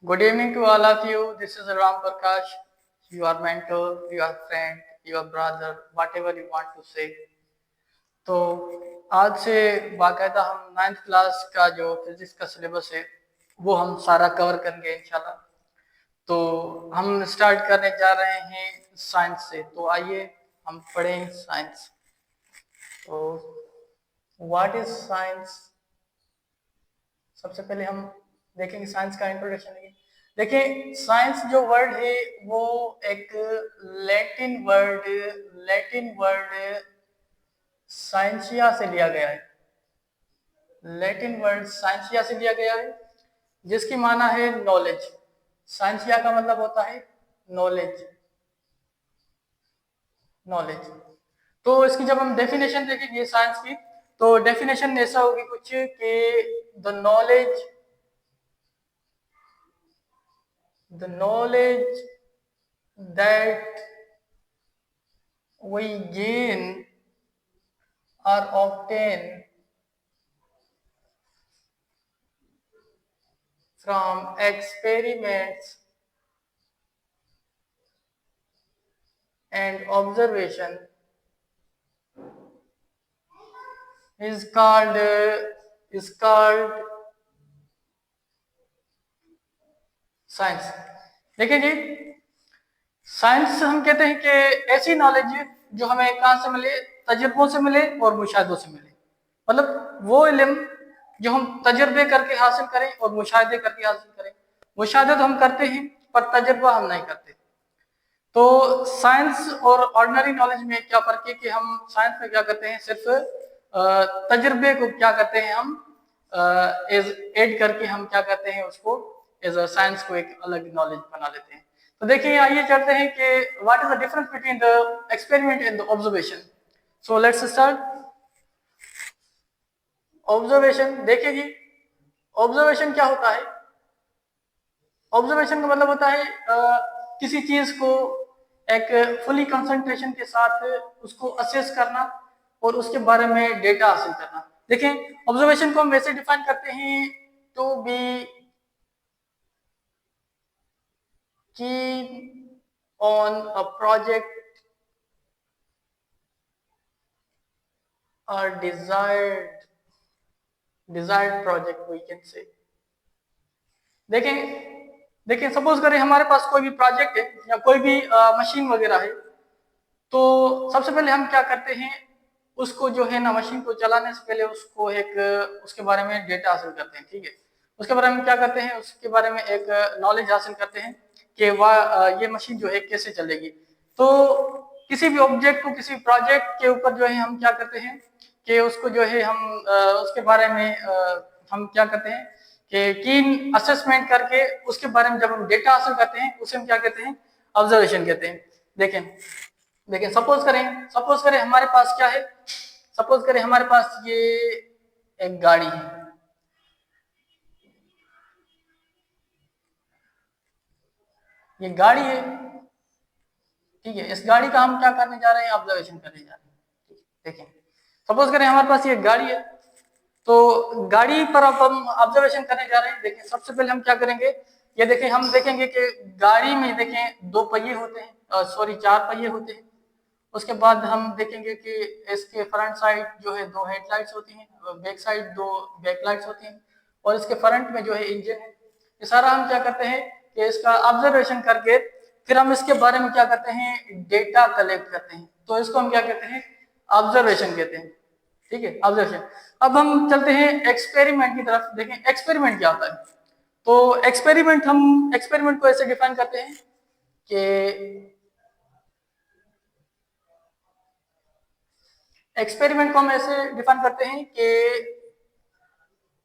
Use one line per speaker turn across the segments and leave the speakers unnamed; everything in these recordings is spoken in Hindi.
Good evening to all of you. This is Ram Prakash, your mentor, your friend, your brother, whatever you want to say. तो आज से बाकायदा हम 9th क्लास का जो फिजिक्स का सिलेबस है वो हम सारा कवर करेंगे इंशाल्लाह। तो हम स्टार्ट करने जा रहे हैं साइंस से। तो आइए हम पढ़ें साइंस। तो व्हाट इज साइंस? सबसे पहले हम देखेंगे साइंस का इंट्रोडक्शन है। देखिए साइंस जो वर्ड है वो एक लैटिन वर्ड साइंसिया से लिया गया है। लैटिन वर्ड साइंसिया से लिया गया है जिसकी माना है नॉलेज। साइंसिया का मतलब होता है नॉलेज। तो इसकी जब हम डेफिनेशन देखेंगे साइंस की तो डेफिनेशन ऐसा होगी कुछ कि the knowledge that we gain or obtain from experiments and observation is called science. देखिए जी, साइंस हम कहते हैं कि ऐसी नॉलेज जो हमें कहाँ से मिले, तजुर्बों से मिले और मुशाहदों से मिले। मतलब वो इल्म जो हम तजुर्बे करके हासिल करें और मुशाहदे करके हासिल करें। मुशाहदे तो हम करते हैं पर तजुर्बा हम नहीं करते। तो साइंस और ऑर्डिनरी नॉलेज में क्या फर्क है कि हम साइंस में क्या करते हैं, सिर्फ तजुर्बे को क्या करते हैं हम एज ऐड करके हम क्या करते हैं उसको एज अ साइंस को एक अलग नॉलेज बना लेते हैं। तो देखिए आइए चलते हैं कि what is the difference between the experiment and the observation. So let's start. Observation देखिए जी, ऑब्जर्वेशन क्या होता है? ऑब्जर्वेशन का मतलब होता है किसी चीज को एक फुली कंसंट्रेशन के साथ उसको असेस करना और उसके बारे में डेटा हासिल करना। देखें ऑब्जर्वेशन को हम वैसे डिफाइन करते हैं to be keen on a project or desired project we can say। देखें सपोज करें हमारे पास कोई भी प्रोजेक्ट है या कोई भी मशीन वगैरह है। तो सबसे पहले हम क्या करते हैं, उसको जो है ना मशीन को चलाने से पहले उसको एक उसके बारे में डेटा हासिल करते हैं। ठीक है, उसके बारे में क्या करते हैं, उसके बारे में एक नॉलेज हासिल करते हैं कि वह ये मशीन जो है कैसे चलेगी। तो किसी भी ऑब्जेक्ट को किसी प्रोजेक्ट के ऊपर जो है हम क्या करते हैं कि उसको जो है हम उसके बारे में हम क्या करते हैं कि कीन असेसमेंट करके उसके बारे में जब हम डेटा हासिल करते हैं उसे हम क्या कहते हैं, ऑब्जर्वेशन कहते हैं। देखें सपोज करें हमारे पास क्या है, सपोज करें हमारे पास ये एक गाड़ी है। ये गाड़ी है, ठीक है, इस गाड़ी का हम क्या करने जा रहे हैं, ऑब्जर्वेशन करने जा रहे हैं। देखें सपोज करें हमारे पास ये गाड़ी है, तो गाड़ी पर अब हम ऑब्जर्वेशन करने जा रहे हैं। देखें सबसे पहले हम क्या करेंगे, ये देखें हम देखेंगे कि गाड़ी में देखें दो पहिए होते हैं, सॉरी चार पहिए होते हैं। उसके बाद हम देखेंगे कि इसके फ्रंट साइड जो है दो हेडलाइट्स होती हैं, बैक साइड दो बैकलाइट्स होती हैं और इसके फ्रंट में जो है इंजन है। ये सारा हम क्या करते हैं कि इसका ऑब्जर्वेशन करके फिर हम इसके बारे में क्या करते हैं, डेटा कलेक्ट करते हैं। तो इसको हम क्या कहते हैं, ऑब्जर्वेशन कहते हैं। ठीक है, ऑब्जर्वेशन। अब हम चलते हैं एक्सपेरिमेंट की तरफ। देखें एक्सपेरिमेंट क्या होता है। तो एक्सपेरिमेंट को ऐसे डिफाइन करते हैं कि एक्सपेरिमेंट को हम ऐसे डिफाइन करते हैं कि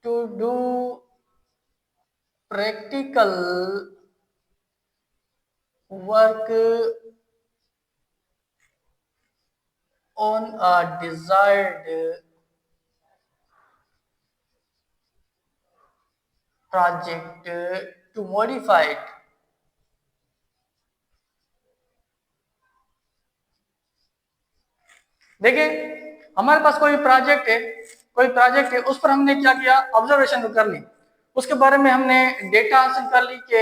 to do practical work on a desired project to modify it। देखिए हमारे पास कोई प्रोजेक्ट है, उस पर हमने क्या किया, ऑब्जर्वेशन तो कर ली। उसके बारे में हमने डेटा हासिल कर ली कि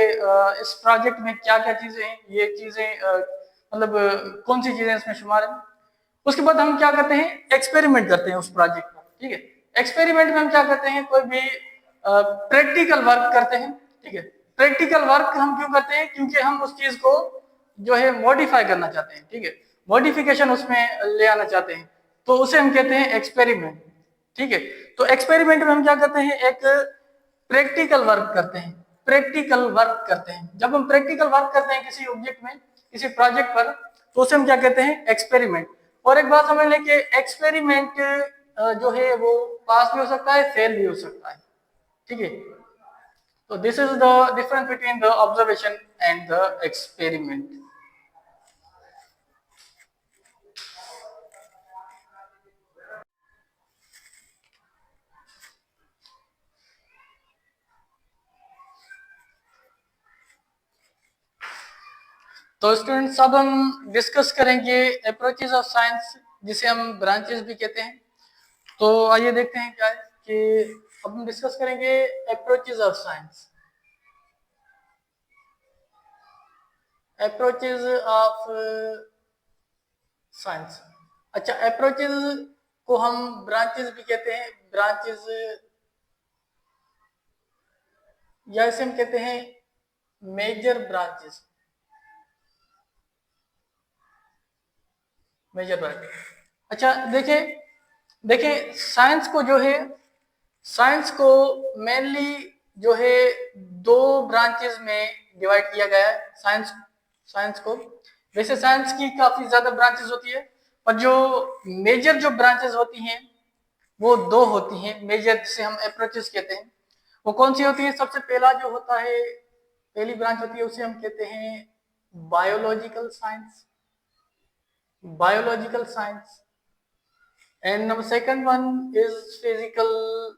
इस प्रोजेक्ट में क्या क्या चीजें हैं, ये चीजें मतलब कौन सी चीजें इसमें शुमार हैं। उसके बाद हम क्या करते हैं, एक्सपेरिमेंट करते हैं उस प्रोजेक्ट पर। ठीक है, एक्सपेरिमेंट में हम क्या करते हैं, कोई भी प्रैक्टिकल वर्क करते हैं। ठीक है, प्रैक्टिकल वर्क हम क्यों करते हैं, क्योंकि हम उस चीज को जो है मॉडिफाई करना चाहते हैं। ठीक है, मॉडिफिकेशन उसमें ले आना चाहते हैं, तो उसे हम कहते हैं एक्सपेरिमेंट। ठीक है, तो एक्सपेरिमेंट में हम क्या करते हैं, एक प्रैक्टिकल वर्क करते हैं। प्रैक्टिकल वर्क करते हैं, जब हम प्रैक्टिकल वर्क करते हैं किसी ऑब्जेक्ट में, किसी प्रोजेक्ट पर, तो उसे हम क्या कहते हैं, एक्सपेरिमेंट। और एक बात समझ लें कि एक्सपेरिमेंट जो है वो पास भी हो सकता है, फेल भी हो सकता है। ठीक है, तो this is the difference between the observation and the experiment. तो स्टूडेंट्स अब हम डिस्कस करेंगे अप्रोचेस ऑफ साइंस, जिसे हम ब्रांचेस भी कहते हैं। तो आइए देखते हैं क्या है कि अब हम डिस्कस करेंगे approaches of science. Approaches of science. अच्छा, अप्रोचेस को हम ब्रांचेस भी कहते हैं, ब्रांचेस, या इसे हम कहते हैं मेजर ब्रांचेस। Major branch. अच्छा देखिए, देखिए साइंस को जो है, साइंस को मेनली जो है दो ब्रांचेस में डिवाइड किया गया है। साइंस, साइंस को वैसे साइंस की काफी ज्यादा ब्रांचेस होती है, पर जो मेजर जो ब्रांचेस होती हैं वो दो होती हैं मेजर, जिसे हम अप्रोचेस कहते हैं। वो कौन सी होती है, सबसे पहला जो होता है, पहली ब्रांच होती है उसे हम कहते हैं biological science, biological science. And number second one is physical,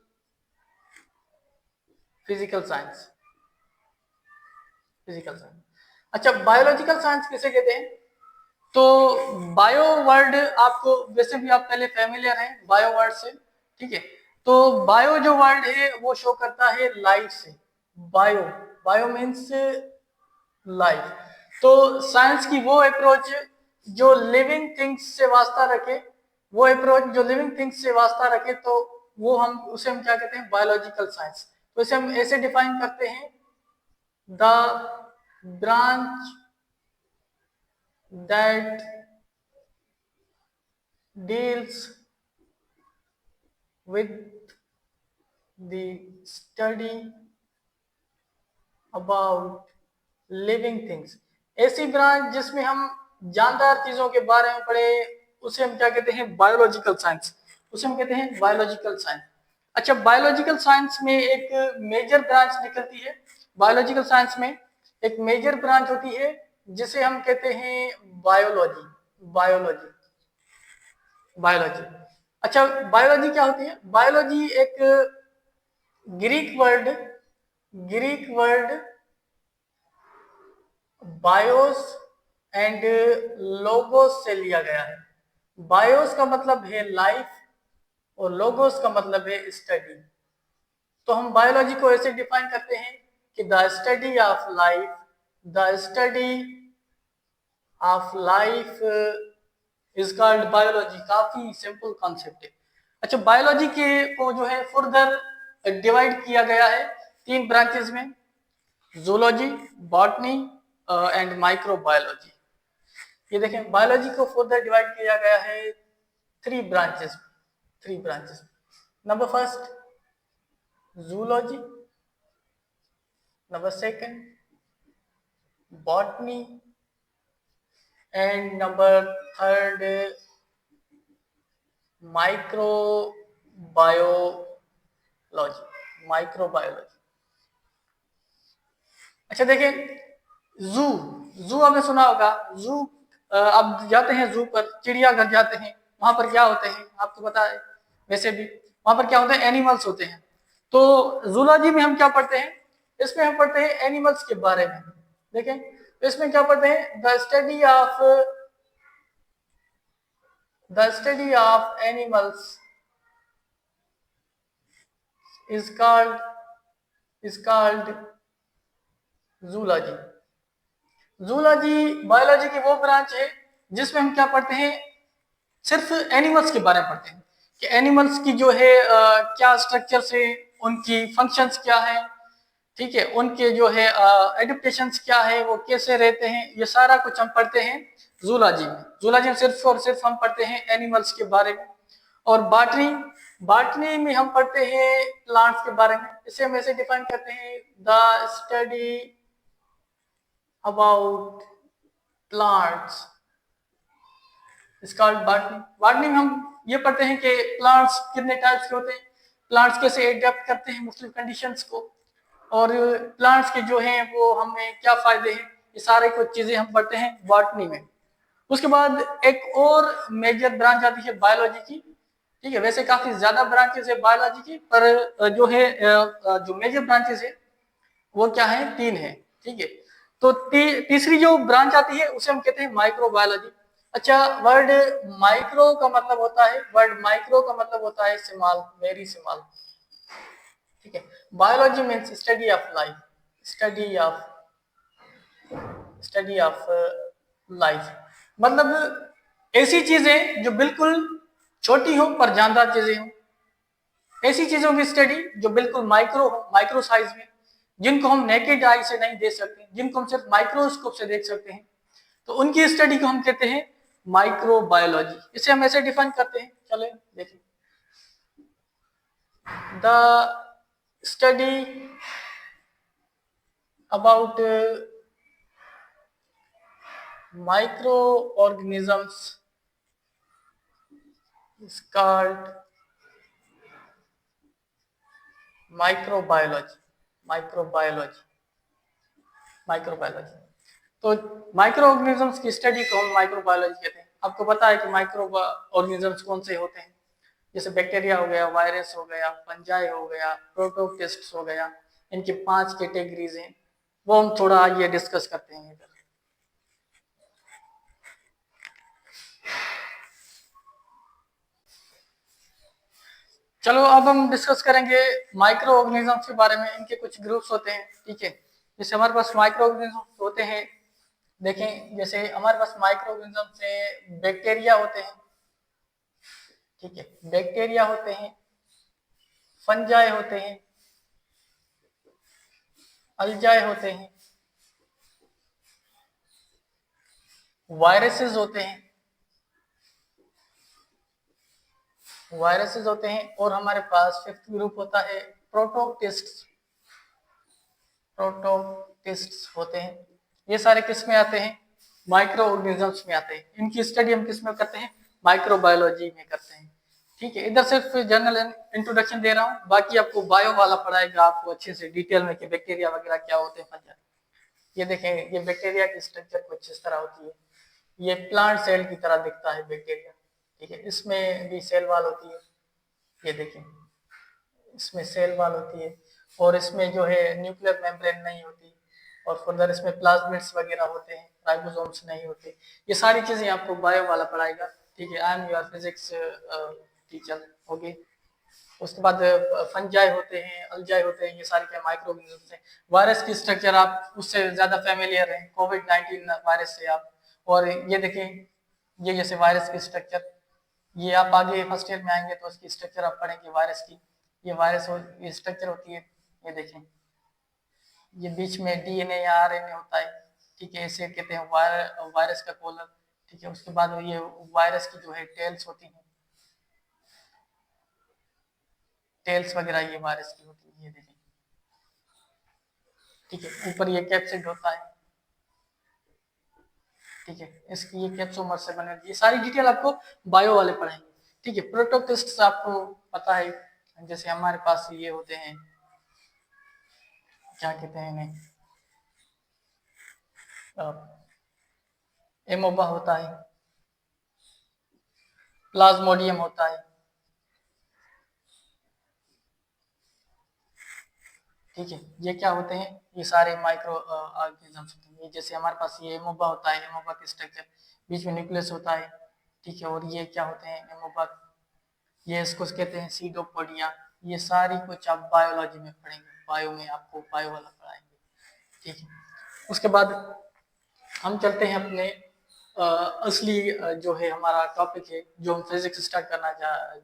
physical science, physical science. अच्छा, बायोलॉजिकल साइंस किसे कहते हैं, तो बायो वर्ड आपको वैसे भी आप पहले फेमिलियर हैं बायो वर्ड से। ठीक है, तो बायो जो वर्ड है वो शो करता है लाइफ से। Bio, bio means life. तो साइंस की वो अप्रोच जो लिविंग थिंग्स से वास्ता रखे, वो अप्रोच जो लिविंग थिंग्स से वास्ता रखे, तो वो हम उसे हम क्या कहते हैं, बायोलॉजिकल साइंस। तो इसे हम ऐसे डिफाइन करते हैं, the branch that deals with the study about living things। ऐसी ब्रांच जिसमें हम जानदार चीजों के बारे में पढ़े, उसे हम क्या कहते हैं, बायोलॉजिकल साइंस। उसे हम कहते हैं बायोलॉजिकल साइंस। अच्छा, बायोलॉजिकल साइंस में एक मेजर ब्रांच निकलती है। बायोलॉजिकल साइंस में एक मेजर ब्रांच होती है जिसे हम कहते हैं बायोलॉजी, बायोलॉजी, बायोलॉजी। अच्छा, बायोलॉजी क्या होती है, बायोलॉजी एक Greek word, Greek word BIOS and logos से लिया गया है। बायोस का मतलब है लाइफ और लोगोस का मतलब है स्टडी। तो हम बायोलॉजी को ऐसे डिफाइन करते हैं कि the study of life, the study of life is called biology. काफी सिंपल कॉन्सेप्ट है। अच्छा, बायोलॉजी के को जो है फर्दर डिवाइड किया गया है तीन ब्रांचेस में, जूलॉजी, बॉटनी एंड माइक्रोबायोलॉजी। ये देखें, बायोलॉजी को फर्दर डिवाइड किया गया है three branches, three branches. Number first zoology, number second botany, and number third microbiology, microbiology. अच्छा देखिए, जू, जू आपने सुना होगा। जू आप जाते हैं जू पर, चिड़ियाघर जाते हैं, वहां पर क्या होते हैं आपको पता है, वैसे भी वहां पर क्या होते हैं, एनिमल्स होते हैं। तो जूलॉजी में हम क्या पढ़ते हैं, इसमें हम पढ़ते हैं एनिमल्स के बारे में। देखें, तो इसमें क्या पढ़ते हैं, the study of, the study of animals is called is called zoology. Zoology biology की वो ब्रांच है जिसमें हम क्या पढ़ते हैं, सिर्फ एनिमल्स के बारे में पढ़ते हैं कि एनिमल्स की जो है क्या स्ट्रक्चर्स है, उनकी फंक्शंस क्या है, ठीक है, उनके जो है एडेप्टेशंस क्या है, वो कैसे रहते हैं, ये सारा कुछ हम पढ़ते हैं जूलॉजी में। जूलॉजी में सिर्फ और सिर्फ हम पढ़ते हैं एनिमल्स के बारे में। और बॉटनी, बॉटनी में हम पढ़ते हैं प्लांट्स के बारे में। इसे हम ऐसे डिफाइन करते हैं, the study about plants is called botany. Botany में हम ये पढ़ते हैं कि प्लांट्स कितने टाइप्स के होते हैं, प्लांट्स कैसे एडेप्ट करते हैं मुख्तलिफ कंडीशंस को, और प्लांट्स के जो हैं वो हमें क्या फायदे हैं, ये सारे कुछ चीजें हम पढ़ते हैं बॉटनी में। उसके बाद एक और मेजर ब्रांच आती है बायोलॉजी की, ठीक है। वैसे काफी ज्यादा ब्रांचेस है बायोलॉजी की, पर जो है जो मेजर ब्रांचेस है वो क्या है, 3 है, ठीक है। तो तीसरी जो ब्रांच आती है उसे हम कहते हैं माइक्रोबायोलॉजी। अच्छा, वर्ड माइक्रो का मतलब होता है, वर्ड माइक्रो का मतलब होता है स्मॉल, वेरी स्मॉल, ठीक है। Biology means study of life, study of life, मतलब ऐसी चीजें जो बिल्कुल छोटी हो पर जानदार चीजें हो, ऐसी चीजों की स्टडी जो बिल्कुल माइक्रो हो, माइक्रो साइज में, जिनको हम नेकेड आई से नहीं देख सकते, जिनको हम सिर्फ माइक्रोस्कोप से देख सकते हैं, तो उनकी स्टडी को हम कहते हैं माइक्रोबायोलॉजी। इसे हम ऐसे डिफाइन करते हैं, चले देखिए, the study about microorganisms is called microbiology. तो माइक्रो ऑर्गेनिजम्स की स्टडी को हम माइक्रोबायोलॉजी कहते हैं। आपको पता है कि माइक्रो ऑर्गेनिजम्स कौन से होते हैं, जैसे बैक्टीरिया हो गया, वायरस हो गया, फंजाई हो गया, प्रोटोप्लास्ट हो गया, इनकी 5 कैटेगरीज हैं, वो हम थोड़ा आगे डिस्कस करते हैं इधर। चलो अब हम डिस्कस करेंगे माइक्रो ऑर्गेनिजम्स के बारे में। इनके कुछ ग्रुप्स होते हैं, ठीक है। जैसे हमारे पास माइक्रो ऑर्गेनिजम्स होते हैं, देखें, जैसे हमारे पास माइक्रो ऑर्गेनिजम्स से बैक्टीरिया होते हैं, ठीक है, बैक्टीरिया होते हैं, फंजाई होते हैं, अल्जाई होते हैं, वायरसेस होते हैं, और हमारे पास 5th ग्रुप होता है प्रोटोप्लास्ट होते हैं। ये सारे किस में आते हैं, माइक्रो ऑर्गेनिजम्स में आते हैं। इनकी स्टडी हम किस में करते हैं, माइक्रोबायोलॉजी में करते हैं, ठीक है। इधर सिर्फ जनरल इंट्रोडक्शन दे रहा हूँ, बाकी आपको बायो वाला पढ़ाएगा आपको अच्छे से डिटेल में कि बैक्टीरिया वगैरह क्या होते हैं, फंजाई। ये देखें, ये बैक्टीरिया की स्ट्रक्चर कुछ इस तरह होती है, ये प्लांट सेल की तरह दिखता है बैक्टीरिया, ठीक है। इसमें भी सेल वाल होती है, ये देखें, इसमें सेल वाल होती है, और इसमें जो है न्यूक्लियर मेम्ब्रेन नहीं होती, और फर्दर इसमें प्लाज्मिड्स वगैरह होते हैं, राइबोसोम्स नहीं होते। ये सारी चीजें आपको बायो वाला पढ़ाएगा, ठीक है। I am your physics teacher, okay. उसके बाद फंजाई होते हैं, अल्जाई होते हैं, ये सारे क्या माइक्रो ऑर्गेनिजम्स हैं। वायरस की स्ट्रक्चर आप उससे ज्यादा फेमिलियर हैं, कोविड-19 वायरस से आप। और ये देखें, ये जैसे वायरस की स्ट्रक्चर, ये आप आगे फर्स्ट ईयर में आएंगे तो उसकी स्ट्रक्चर आप पढ़ेंगे वायरस की। ये वायरस ये स्ट्रक्चर होती है, ये देखें, ये बीच में डीएनए या आरएनए होता है, ठीक है, इसे कहते हैं वायरस का कॉलर, ठीक है। उसके बाद ये वायरस की जो है टेल्स होती हैं, टेल्स वगैरह ये वायरस की होती है, ये देखें, ठीक है। ऊपर ये कैप्सिड होता है, ठीक है, इसकी ये कैप्सोमर से बने। ये सारी डिटेल आपको बायो वाले पढ़ाएंगे, ठीक है। प्रोटोप्लास्ट आपको पता है, जैसे हमारे पास ये होते हैं, क्या कहते हैं इन्हें, एमोबा होता है, प्लाज्मोडियम होता है, ठीक है। ये क्या होते हैं, ये सारे माइक्रो ऑर्गेनिजम्स होते हैं। ये जैसे हमारे पास ये एमोबा होता है, एमोबा की स्ट्रक्चर बीच में न्यूक्लियस होता है, ठीक है। और ये क्या होते हैं एमोबा, ये इसको कहते हैं सीडोपोडिया। ये सारी कुछ आप बायोलॉजी में पढ़ेंगे, बायो में आपको बायो वाला पढ़ाएंगे, ठीक है। उसके बाद हम चलते हैं अपने असली जो है हमारा टॉपिक है, जो हम फिजिक्स स्टार्ट करना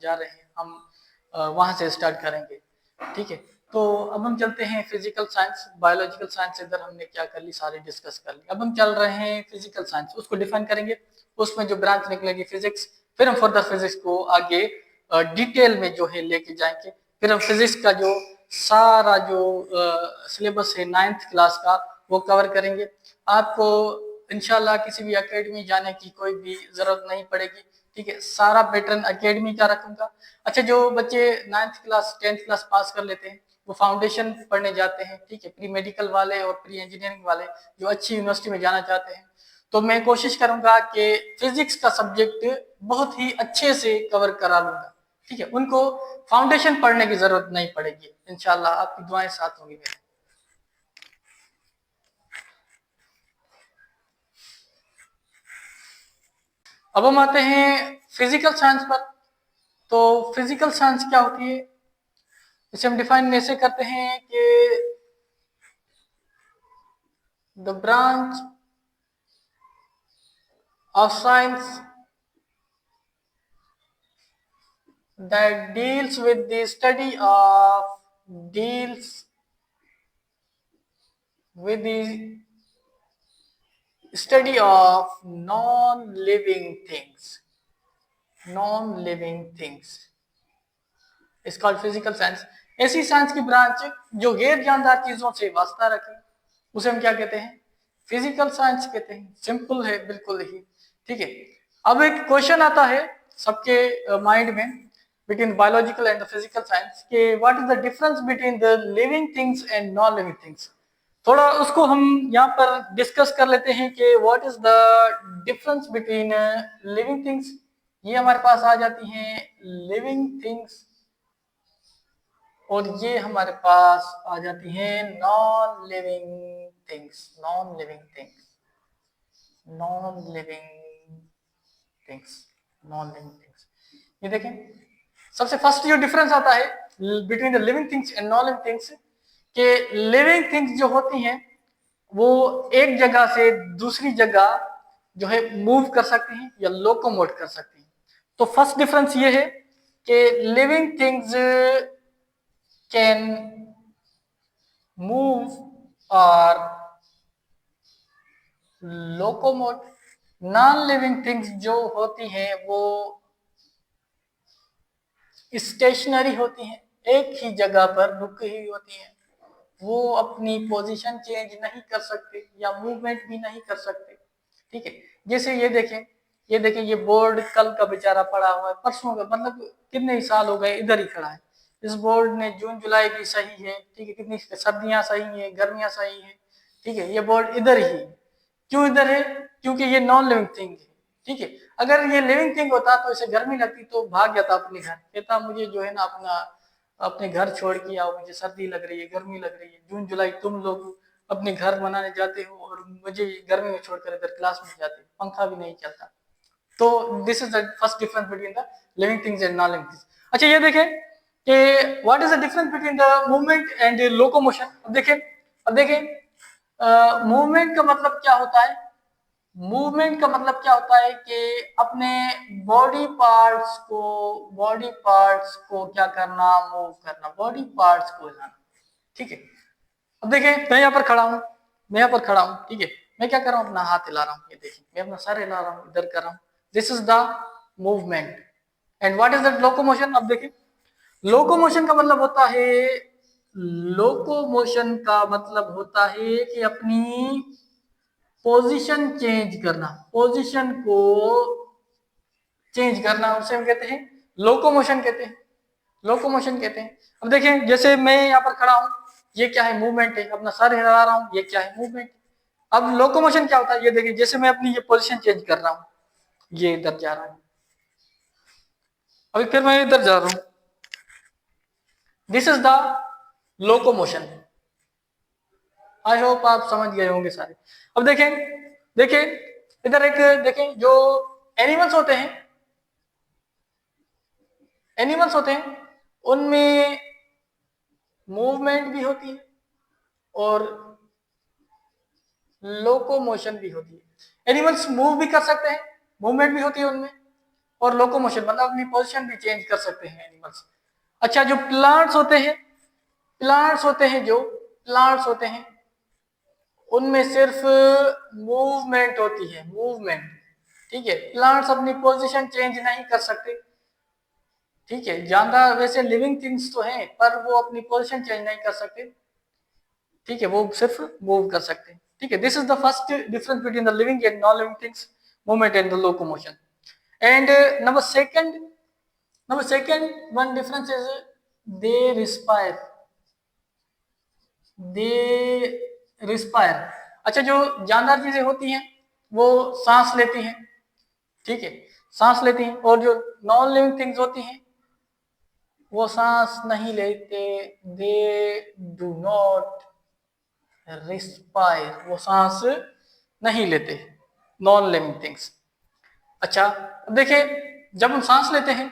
जा रहे हैं, हम वहां से स्टार्ट करेंगे, ठीक है। तो अब हम चलते हैं फिजिकल साइंस, बायोलॉजिकल साइंस इधर हमने क्या कर ली, सारे डिस्कस कर ली। अब हम चल रहे हैं फिजिकल साइंस, उसको डिफाइन करेंगे, उसमें जो ब्रांच निकलेगी फिजिक्स, फिर हम फर्दर फिजिक्स को आगे डिटेल में जो है लेके जाएंगे। फिर हम फिजिक्स का जो सारा जो सिलेबस है 9th क्लास का वो कवर करेंगे। आपको इंशाल्लाह किसी भी एकेडमी जाने की कोई भी जरूरत नहीं पड़ेगी, ठीक है। सारा पैटर्न एकेडमी का रखूंगा। अच्छा, जो बच्चे 9th class 10th class pass कर लेते हैं वो फाउंडेशन पढ़ने जाते हैं, ठीक है। प्री मेडिकल वाले और प्री इंजीनियरिंग वाले जो अच्छी यूनिवर्सिटी में जाना चाहते हैं, तो मैं कोशिश करूंगा कि फिजिक्स का सब्जेक्ट बहुत ही अच्छे से कवर करा लूंगा, ठीक है। उनको फाउंडेशन पढ़ने की जरूरत नहीं पड़ेगी इंशाल्लाह, आपकी दुआएं साथ होंगी मेरे। अब हम आते हैं फिजिकल साइंस पर। तो फिजिकल साइंस क्या होती है, इसे हम डिफाइन ऐसे करते हैं कि the branch of science that deals with the study of deals with the study of non-living things is called physical science। ऐसी साइंस की ब्रांच जो गैर जानदार चीजों से वास्ता रखे, उसे हम क्या कहते हैं, फिजिकल साइंस कहते हैं। सिंपल है बिल्कुल ही, ठीक है। अब एक क्वेश्चन आता है सबके माइंड में between biological and the physical science के what is the difference between the living things and non living things। थोड़ा उसको हम यहाँ पर डिस्कस कर लेते हैं कि what is the difference between living things। ये हमारे पास आ जाती हैं living things और ये हमारे पास आ जाती हैं नॉन लिविंग थिंग्स। ये देखें, सबसे फर्स्ट जो डिफरेंस आता है between the living things and non living things के लिविंग थिंग्स जो होती हैं वो एक जगह से दूसरी जगह जो है मूव कर सकती हैं या लोकोमोट कर सकती हैं। तो फर्स्ट डिफरेंस ये है कि लिविंग थिंग्स कैन मूव और लोकोमोट। नॉन लिविंग थिंग्स जो होती हैं वो स्टेशनरी होती हैं, एक ही जगह पर रुकी हुई होती हैं, वो अपनी पोजीशन चेंज नहीं कर सकते या मूवमेंट भी नहीं कर सकते, ठीक है। जैसे ये देखें, ये बोर्ड कल का बेचारा पड़ा हुआ है, परसों का, मतलब कितने ही साल हो गए इधर ही खड़ा है। इस बोर्ड ने जून जुलाई भी सही है, ठीक है, कितनी सर्दियां सही है, गर्मियां सही है, ठीक है। ये बोर्ड इधर ही है, क्यों इधर है, क्योंकि ये नॉन लिविंग थिंग है, ठीक है। अगर ये लिविंग थिंग होता तो इसे गर्मी लगती तो भाग जाता अपने घर, कहता मुझे जो है ना अपने घर छोड़ के आओ, मुझे सर्दी लग रही है, गर्मी लग रही है, जून जुलाई तुम लोग अपने घर बनाने जाते हो और मुझे गर्मी में छोड़कर इधर क्लास में जाते, पंखा भी नहीं चलता। तो this is the first difference between the living things and non living things. अच्छा, ये देखें कि what is the difference between the movement and locomotion. अब देखें मूवमेंट का मतलब क्या होता है, मूवमेंट का मतलब क्या होता है कि अपने बॉडी पार्ट्स को क्या करना, मूव करना, बॉडी पार्ट्स को हिलाना, ठीक है। अब देखें, मैं यहाँ पर खड़ा हूँ, ठीक है। मैं क्या कर रहा हूँ, अपना हाथ हिला रहा हूँ, ये देखिए मैं अपना सर हिला रहा हूँ, इधर कर रहा हूँ, this is the movement. And what is the locomotion. अब देखें, लोकोमोशन का मतलब होता है कि अपनी पोजीशन चेंज करना, उसे हम कहते हैं लोकोमोशन कहते हैं। अब देखें, जैसे मैं यहाँ पर खड़ा हूँ, ये क्या है, मूवमेंट है, अपना सर हिला रहा हूँ, ये क्या है, मूवमेंट। अब लोकोमोशन क्या होता है, ये देखिए, जैसे मैं अपनी ये पोजीशन चेंज कर रहा हूँ, ये इधर जा रहा हूँ, अभी फिर मैं इधर जा रहा हूँ, this is the locomotion. I hope आप समझ गए होंगे सारे। अब देखें इधर एक देखें, जो एनिमल्स होते हैं उनमें मूवमेंट भी होती है और लोकोमोशन भी होती है। एनिमल्स मूव भी कर सकते हैं, मूवमेंट भी होती है उनमें, और लोकोमोशन मतलब अपनी पोजीशन भी चेंज कर सकते हैं एनिमल्स। अच्छा, जो प्लांट्स होते हैं, प्लांट्स होते हैं उनमें सिर्फ मूवमेंट होती है, मूवमेंट। ठीक है, प्लांट्स अपनी पोजीशन चेंज नहीं कर सकते। ठीक है, जानदार वैसे लिविंग थिंग्स तो हैं पर वो अपनी पोजीशन चेंज नहीं कर सकते। ठीक है, वो सिर्फ मूव कर सकते हैं। ठीक है, this is the first difference between the living and non living things, movement and the locomotion. And number second one difference is they respire, अच्छा, जो जानदार चीजें होती हैं वो सांस लेती हैं। ठीक है, सांस लेती हैं, और जो नॉन लिविंग थिंग्स होती हैं वो सांस नहीं लेते, दे डू नॉट रिस्पायर, वो सांस नहीं लेते, नॉन लिविंग थिंग्स। अच्छा, अब देखिए, जब हम सांस लेते हैं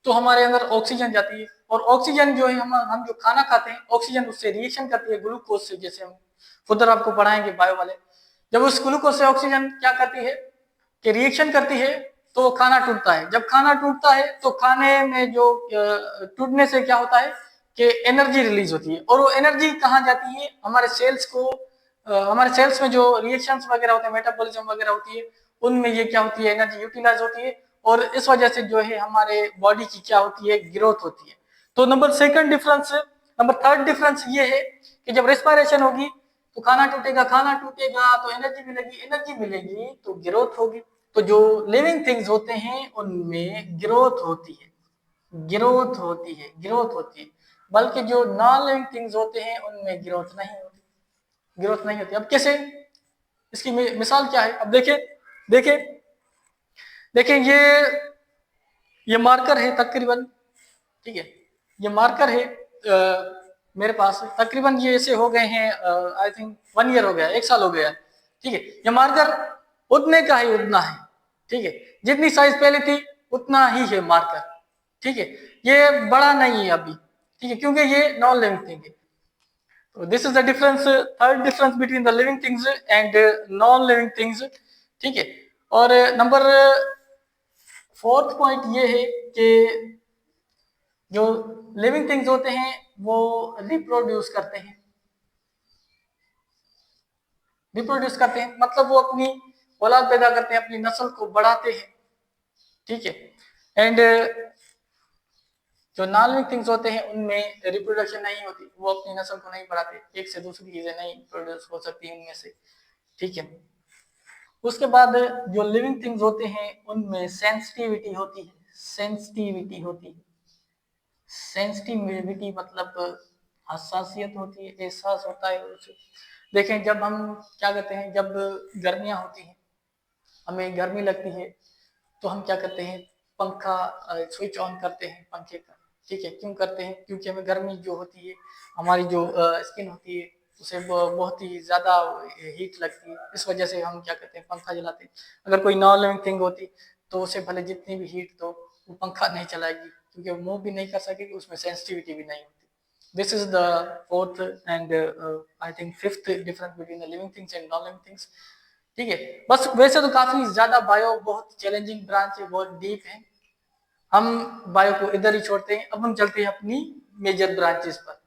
तो हमारे अंदर ऑक्सीजन जाती है, और ऑक्सीजन जो है हम जो खाना खाते हैं, ऑक्सीजन उससे रिएक्शन करती है ग्लूकोज से, जैसे हम फर्दर आपको पढ़ाएंगे बायो वाले। जब उस ग्लूकोज से ऑक्सीजन क्या करती है कि रिएक्शन करती है, तो खाना टूटता है। जब खाना टूटता है तो खाने में जो टूटने से क्या होता है कि एनर्जी रिलीज होती है, और वो एनर्जी कहाँ जाती है, हमारे सेल्स को, हमारे सेल्स में जो रिएक्शंस वगैरह होते हैं, मेटाबॉलिज्म वगैरह होती है, उनमें ये क्या होती है, एनर्जी यूटिलाइज होती है, और इस वजह से जो है हमारे बॉडी की क्या होती है, ग्रोथ होती है। तो नंबर थर्ड डिफरेंस ये है कि जब रेस्पिरेशन होगी तो खाना टूटेगा तो एनर्जी मिलेगी तो ग्रोथ होगी। तो जो लिविंग थिंग्स होते हैं उनमें ग्रोथ होती है, बल्कि जो नॉन लिविंग थिंग्स होते हैं उनमें ग्रोथ नहीं होती। अब कैसे, इसकी मिसाल क्या है? अब देखिए ये मार्कर है तकरीबन। ठीक है, ये मार्कर है मेरे पास तकरीबन, ये ऐसे हो गए हैं, आई थिंक 1 ईयर हो गया, 1 साल हो गया। ठीक है, ये मार्कर उतने का ही उतना है। ठीक है, जितनी साइज पहले थी उतना ही है मार्कर। ठीक है, ये बड़ा नहीं है अभी। ठीक है, क्योंकि ये नॉन लिविंग थिंग है। तो this is the difference, third difference between the living things and non living things. ठीक है, और नंबर फोर्थ पॉइंट ये है कि जो लिविंग थिंग्स होते हैं वो रिप्रोड्यूस करते हैं, मतलब वो अपनी औलाद पैदा करते हैं, अपनी नस्ल को बढ़ाते हैं। ठीक है, एंड जो नॉन लिविंग थिंग्स होते हैं उनमें रिप्रोडक्शन नहीं होती, वो अपनी नस्ल को नहीं बढ़ाते, एक से दूसरी चीजें नहीं प्रोड्यूस हो सकती उनमें से। ठीक है, उसके बाद जो लिविंग थिंग्स होते हैं उनमें सेंसिटिविटी होती है, सेंसिटिविटी मतलब हसासियत होती है, एहसास होता है उसे। देखें, जब हम क्या करते हैं, जब गर्मियां होती हैं, हमें गर्मी लगती है, तो हम क्या करते हैं, पंखा स्विच ऑन करते हैं पंखे का। ठीक है, क्यों करते हैं? क्योंकि हमें गर्मी जो होती है, हमारी जो स्किन होती है उसे बहुत ही ज्यादा हीट लगती है, इस वजह से हम क्या करते हैं, पंखा जलाते हैं। अगर कोई नॉन लिविंग थिंग होती तो उसे भले जितनी भी हीट दो वो पंखा नहीं चलाएगी, क्योंकि वो मूव भी नहीं कर सकेगी, उसमें सेंसिटिविटी भी नहीं होती। This is the fourth and I think fifth difference between the living things and non living things. ठीक है, बस वैसे तो काफी ज्यादा बायो बहुत चैलेंजिंग ब्रांच है, बहुत डीप है। हम बायो को इधर ही छोड़ते हैं, अब हम चलते हैं अपनी मेजर ब्रांचेस पर।